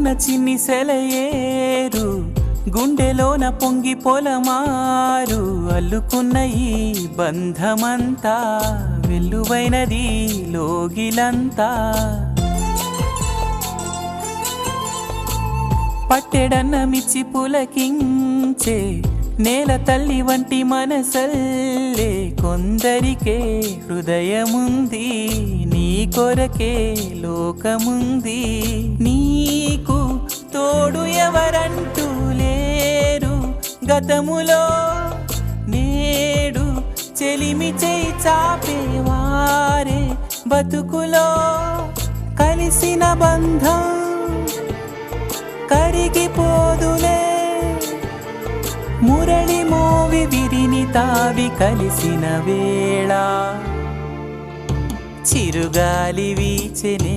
అల్లుకున్న చిన్ని సెలయేరు గుండెలోన పొంగి పొలమారు అల్లుకున్న ఈ బంధమంతా వెల్లువైనది లోగిలంతా పట్టెడన్నమిచ్చి పులకించే నేల తల్లి వంటి మనసల్లే కొందరికే హృదయముంది నీ కొరకే లోకముంది నీకు తోడు ఎవరంటూ లేరు గతములో నేడు చెలిమి చేయి చాపేవారే బతుకులో కలిసిన బంధం కరిగిపోదులే మురళి మోవి విరిని తావి కలిసిన వేళ చిరుగాలి వీచెనే